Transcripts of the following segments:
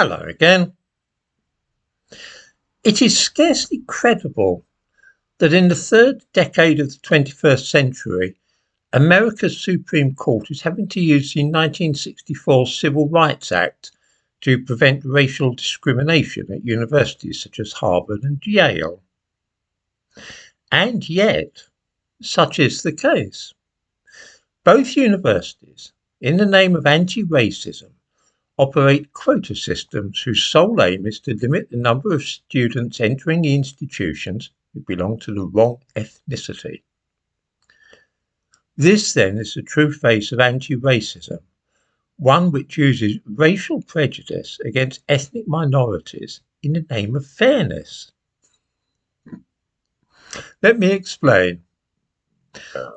Hello again. It is scarcely credible that in the third decade of the 21st century, America's Supreme Court is having to use the 1964 Civil Rights Act to prevent racial discrimination at universities such as Harvard and Yale. And yet, such is the case. Both universities, in the name of anti-racism, operate quota systems whose sole aim is to limit the number of students entering the institutions who belong to the wrong ethnicity. This, then, is the true face of anti-racism, one which uses racial prejudice against ethnic minorities in the name of fairness. Let me explain.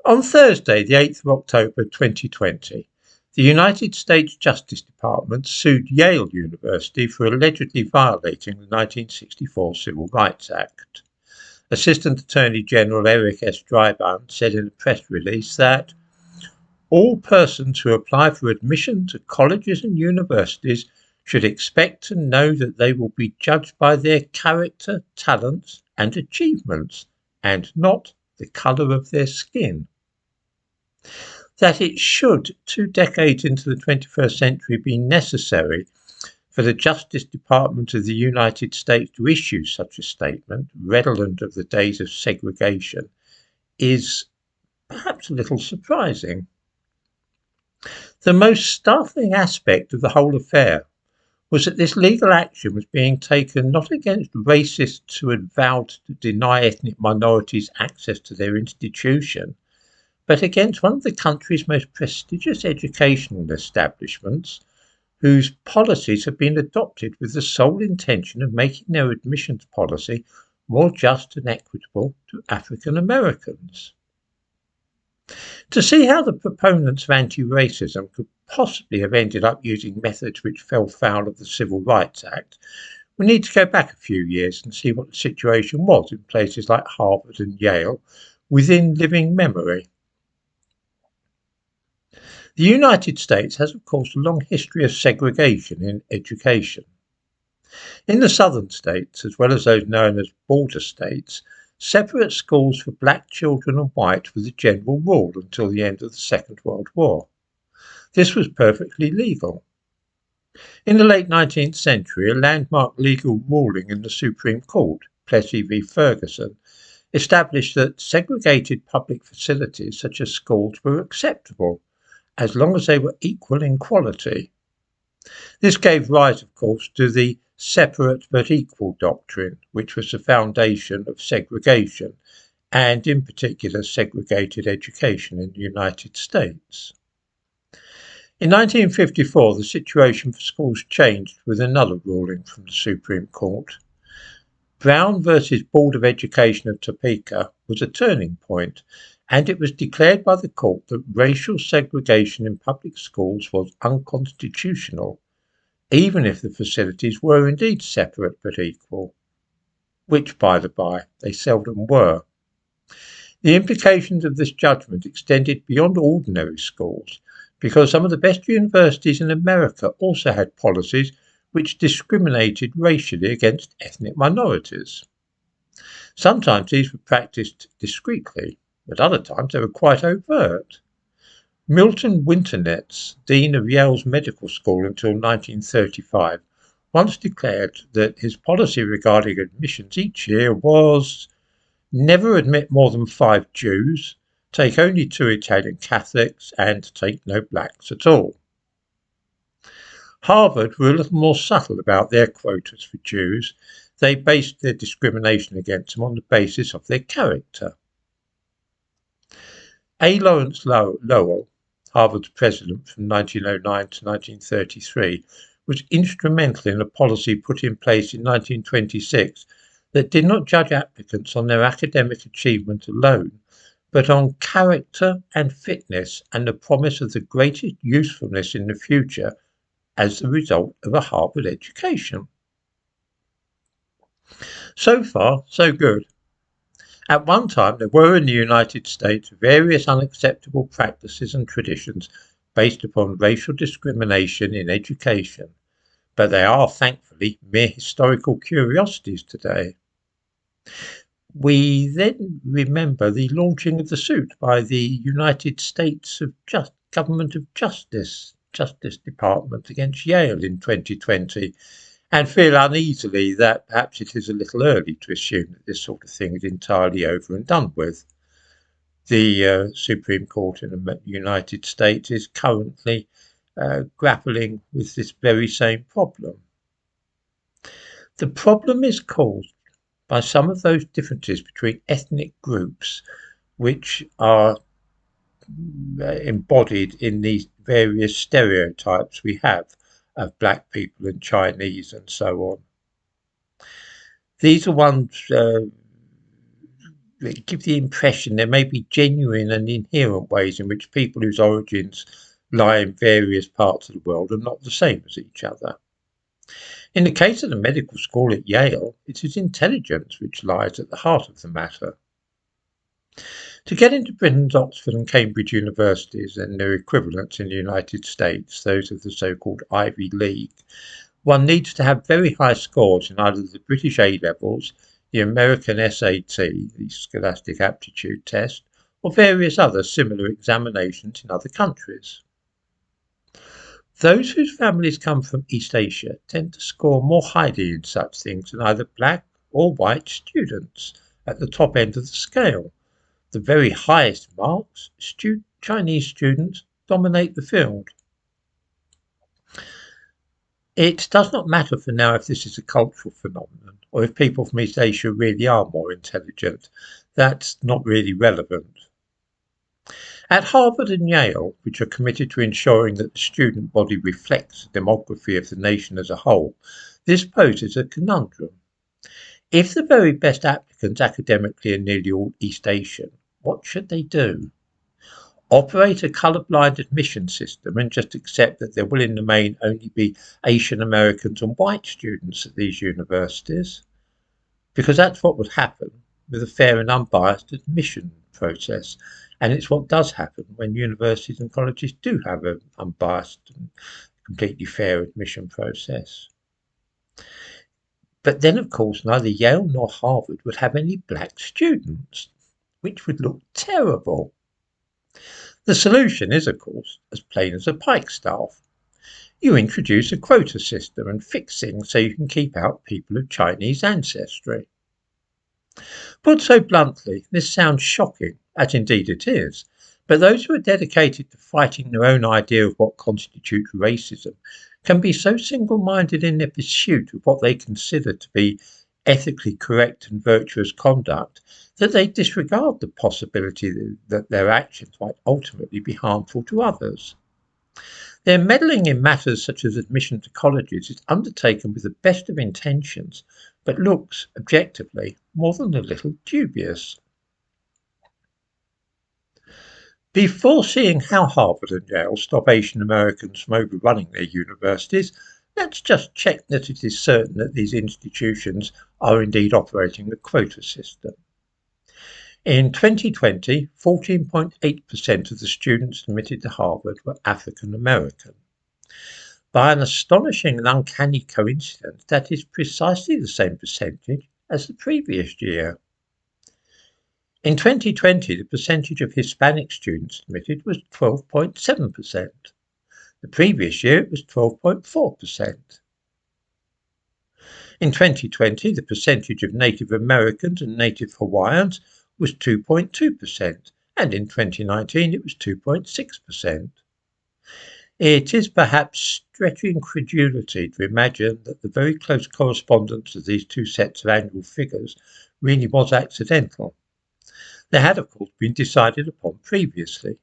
On Thursday, the 8th of October 2020, the United States Justice Department sued Yale University for allegedly violating the 1964 Civil Rights Act. Assistant Attorney General Eric S. Dryburn said in a press release that all persons who apply for admission to colleges and universities should expect to know that they will be judged by their character, talents, and achievements, and not the colour of their skin. That it should, 2 decades into the 21st century, be necessary for the Justice Department of the United States to issue such a statement, redolent of the days of segregation, is perhaps a little surprising. The most startling aspect of the whole affair was that this legal action was being taken not against racists who had vowed to deny ethnic minorities access to their institution, but against one of the country's most prestigious educational establishments, whose policies have been adopted with the sole intention of making their admissions policy more just and equitable to African Americans. To see how the proponents of anti-racism could possibly have ended up using methods which fell foul of the Civil Rights Act, we need to go back a few years and see what the situation was in places like Harvard and Yale within living memory. The United States has, of course, a long history of segregation in education. In the southern states, as well as those known as border states, separate schools for black children and white were the general rule until the end of the Second World War. This was perfectly legal. In the late 19th century, a landmark legal ruling in the Supreme Court, Plessy v. Ferguson, established that segregated public facilities such as schools were acceptable as long as they were equal in quality. This gave rise, of course, to the separate but equal doctrine, which was the foundation of segregation, and in particular segregated education in the United States. In 1954, the situation for schools changed with another ruling from the Supreme Court. Brown versus Board of Education of Topeka was a turning point, and it was declared by the court that racial segregation in public schools was unconstitutional, even if the facilities were indeed separate but equal, which, by the by, they seldom were. The implications of this judgment extended beyond ordinary schools, because some of the best universities in America also had policies which discriminated racially against ethnic minorities. Sometimes these were practiced discreetly, but other times they were quite overt. Milton Winternitz, Dean of Yale's Medical School until 1935, once declared that his policy regarding admissions each year was never admit more than 5 Jews, take only 2 Italian Catholics, and take no blacks at all. Harvard were a little more subtle about their quotas for Jews. They based their discrimination against them on the basis of their character. A. Lawrence Lowell, Harvard's president from 1909 to 1933, was instrumental in a policy put in place in 1926 that did not judge applicants on their academic achievement alone, but on character and fitness and the promise of the greatest usefulness in the future as the result of a Harvard education. So far, so good. At one time, there were in the United States various unacceptable practices and traditions based upon racial discrimination in education, but they are thankfully mere historical curiosities today. We then remember the launching of the suit by the United States Government of Justice Department against Yale in 2020, and feel uneasily that perhaps it is a little early to assume that this sort of thing is entirely over and done with. The Supreme Court in the United States is currently grappling with this very same problem. The problem is caused by some of those differences between ethnic groups which are embodied in these various stereotypes we have of black people and Chinese and so on. These are ones that give the impression there may be genuine and inherent ways in which people whose origins lie in various parts of the world are not the same as each other. In the case of the medical school at Yale, it is intelligence which lies at the heart of the matter. To get into Britain's Oxford and Cambridge universities and their equivalents in the United States, those of the so-called Ivy League, one needs to have very high scores in either the British A-levels, the American SAT, the Scholastic Aptitude Test, or various other similar examinations in other countries. Those whose families come from East Asia tend to score more highly in such things than either black or white students at the top end of the scale. The very highest marks, Chinese students dominate the field. It does not matter for now if this is a cultural phenomenon or if people from East Asia really are more intelligent. That's not really relevant. At Harvard and Yale, which are committed to ensuring that the student body reflects the demography of the nation as a whole, this poses a conundrum. If the very best applicants academically are nearly all East Asian, what should they do? Operate a colourblind admission system and just accept that there will in the main only be Asian Americans and white students at these universities? Because that's what would happen with a fair and unbiased admission process. And it's what does happen when universities and colleges do have an unbiased and completely fair admission process. But then, of course, neither Yale nor Harvard would have any black students, which would look terrible. The solution is, of course, as plain as a pikestaff. You introduce a quota system and fix things so you can keep out people of Chinese ancestry. Put so bluntly, this sounds shocking, as indeed it is, but those who are dedicated to fighting their own idea of what constitutes racism can be so single-minded in their pursuit of what they consider to be ethically correct and virtuous conduct that they disregard the possibility that their actions might ultimately be harmful to others. Their meddling in matters such as admission to colleges is undertaken with the best of intentions, but looks, objectively, more than a little dubious. Before seeing how Harvard and Yale stop Asian Americans from overrunning their universities, let's just check that it is certain that these institutions are indeed operating the quota system. In 2020, 14.8% of the students admitted to Harvard were African American. By an astonishing and uncanny coincidence, that is precisely the same percentage as the previous year. In 2020, the percentage of Hispanic students admitted was 12.7%. The previous year, it was 12.4%. In 2020, the percentage of Native Americans and Native Hawaiians was 2.2%, and in 2019, it was 2.6%. It is perhaps stretching credulity to imagine that the very close correspondence of these two sets of annual figures really was accidental. They had, of course, been decided upon previously.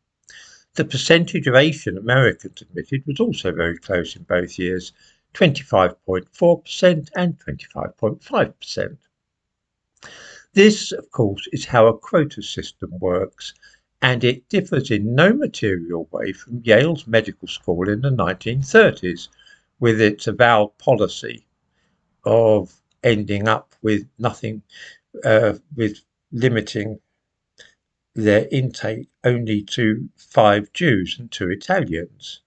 The percentage of Asian Americans admitted was also very close in both years, 25.4% and 25.5%. This, of course, is how a quota system works, and it differs in no material way from Yale's medical school in the 1930s, with its avowed policy of ending up with nothing, with limiting their intake only to 5 Jews and 2 Italians.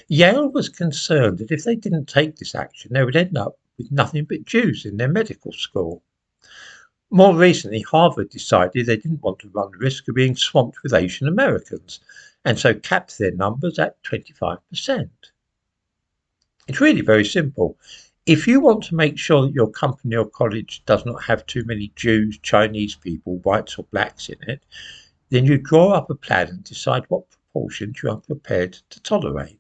Yale was concerned that if they didn't take this action, they would end up with nothing but Jews in their medical school. More recently, Harvard decided they didn't want to run the risk of being swamped with Asian Americans, and so capped their numbers at 25%. It's really very simple. If you want to make sure that your company or college does not have too many Jews, Chinese people, whites or blacks in it, then you draw up a plan and decide what proportions you are prepared to tolerate.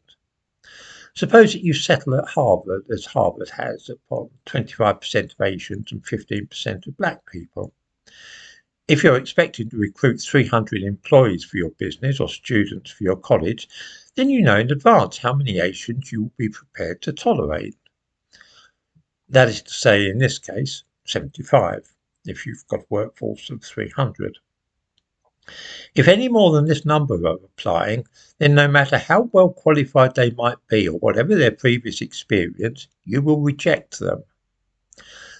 Suppose that you settle at Harvard, as Harvard has, upon 25% of Asians and 15% of black people. If you're expecting to recruit 300 employees for your business or students for your college, then you know in advance how many Asians you will be prepared to tolerate. That is to say, in this case, 75, if you've got a workforce of 300. If any more than this number are applying, then no matter how well qualified they might be or whatever their previous experience, you will reject them.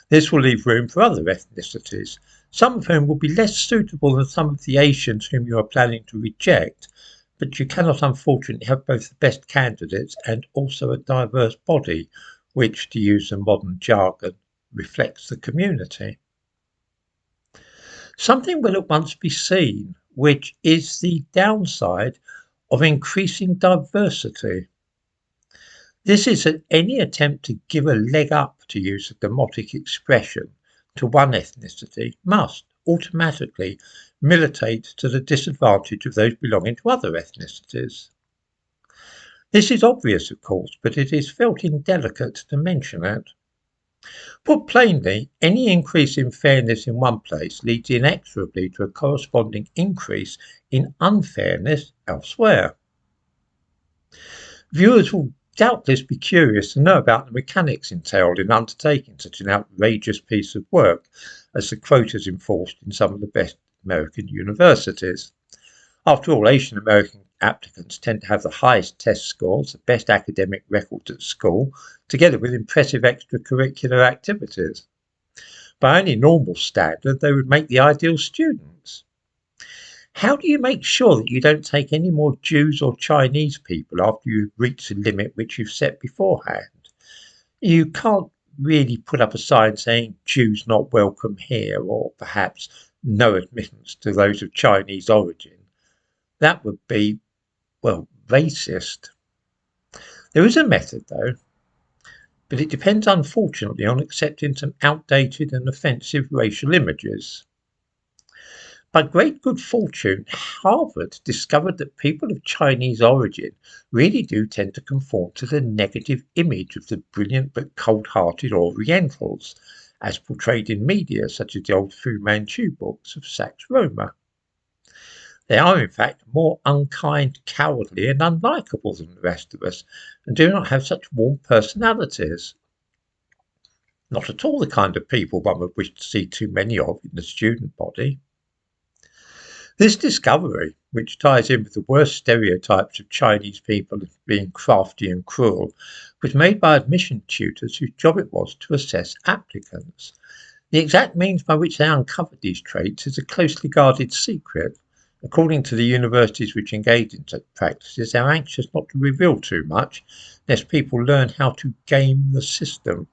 This will leave room for other ethnicities, some of whom will be less suitable than some of the Asians whom you are planning to reject, but you cannot unfortunately have both the best candidates and also a diverse body, which, to use the modern jargon, reflects the community. Something will at once be seen, which is the downside of increasing diversity. This is that any attempt to give a leg up, to use a demotic expression, to one ethnicity must automatically militate to the disadvantage of those belonging to other ethnicities. This is obvious, of course, but it is felt indelicate to mention it. Put plainly, any increase in fairness in one place leads inexorably to a corresponding increase in unfairness elsewhere. Viewers will doubtless be curious to know about the mechanics entailed in undertaking such an outrageous piece of work as the quotas enforced in some of the best American universities. After all, Asian American applicants tend to have the highest test scores, the best academic records at school, together with impressive extracurricular activities. By any normal standard, they would make the ideal students. How do you make sure that you don't take any more Jews or Chinese people after you've reached the limit which you've set beforehand? You can't really put up a sign saying Jews not welcome here, or perhaps no admittance to those of Chinese origin. That would be, well, racist. There is a method, though, but it depends unfortunately on accepting some outdated and offensive racial images. By great good fortune, Harvard discovered that people of Chinese origin really do tend to conform to the negative image of the brilliant but cold-hearted Orientals, as portrayed in media such as the old Fu Manchu books of Sax Rohmer. They are, in fact, more unkind, cowardly, and unlikable than the rest of us, and do not have such warm personalities. Not at all the kind of people one would wish to see too many of in the student body. This discovery, which ties in with the worst stereotypes of Chinese people as being crafty and cruel, was made by admission tutors whose job it was to assess applicants. The exact means by which they uncovered these traits is a closely guarded secret. According to the universities which engage in such practices, they are anxious not to reveal too much, lest people learn how to game the system.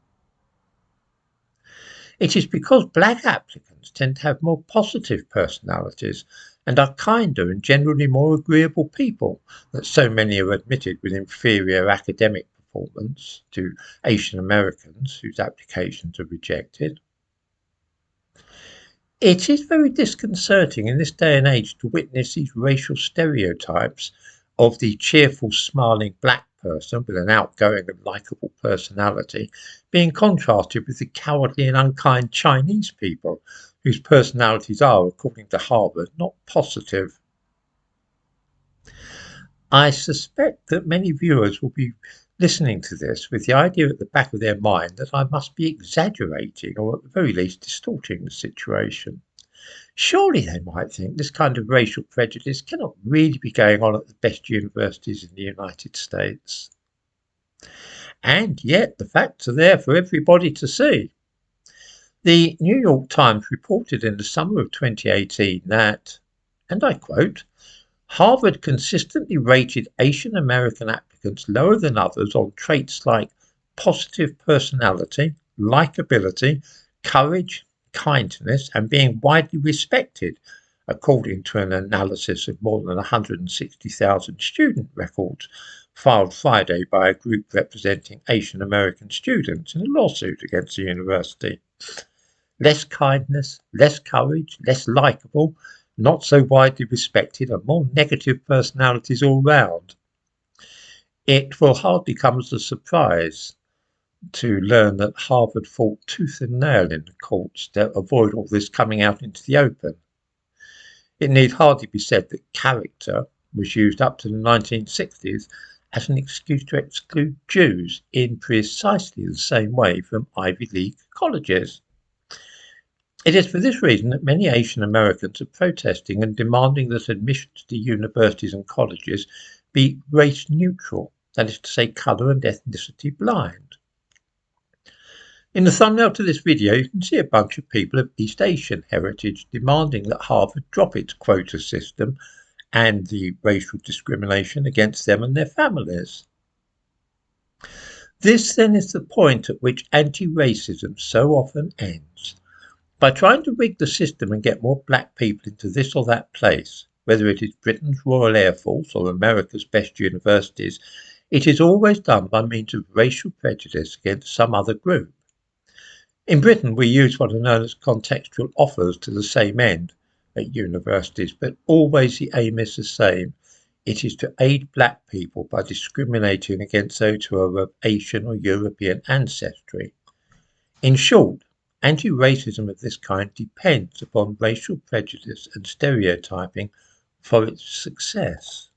It is because black applicants tend to have more positive personalities and are kinder and generally more agreeable people that so many are admitted with inferior academic performance to Asian Americans whose applications are rejected. It is very disconcerting in this day and age to witness these racial stereotypes of the cheerful, smiling black person with an outgoing and likeable personality being contrasted with the cowardly and unkind Chinese people whose personalities are, according to Harvard, not positive. I suspect that many viewers will be listening to this with the idea at the back of their mind that I must be exaggerating or at the very least distorting the situation. Surely, they might think, this kind of racial prejudice cannot really be going on at the best universities in the United States. And yet the facts are there for everybody to see. The New York Times reported in the summer of 2018 that, and I quote, Harvard consistently rated Asian American applicants applicants lower than others on traits like positive personality, likability, courage, kindness, and being widely respected, according to an analysis of more than 160,000 student records filed Friday by a group representing Asian American students in a lawsuit against the university. Less kindness, less courage, less likeable, not so widely respected, and more negative personalities all round. It will hardly come as a surprise to learn that Harvard fought tooth and nail in the courts to avoid all this coming out into the open. It need hardly be said that character was used up to the 1960s as an excuse to exclude Jews in precisely the same way from Ivy League colleges. It is for this reason that many Asian Americans are protesting and demanding that admissions to universities and colleges be race neutral, that is to say, colour and ethnicity blind. In the thumbnail to this video, you can see a bunch of people of East Asian heritage demanding that Harvard drop its quota system and the racial discrimination against them and their families. This then is the point at which anti-racism so often ends. By trying to rig the system and get more black people into this or that place, whether it is Britain's Royal Air Force or America's best universities, it is always done by means of racial prejudice against some other group. In Britain, we use what are known as contextual offers to the same end at universities, but always the aim is the same. It is to aid black people by discriminating against those who are of Asian or European ancestry. In short, anti-racism of this kind depends upon racial prejudice and stereotyping for its success.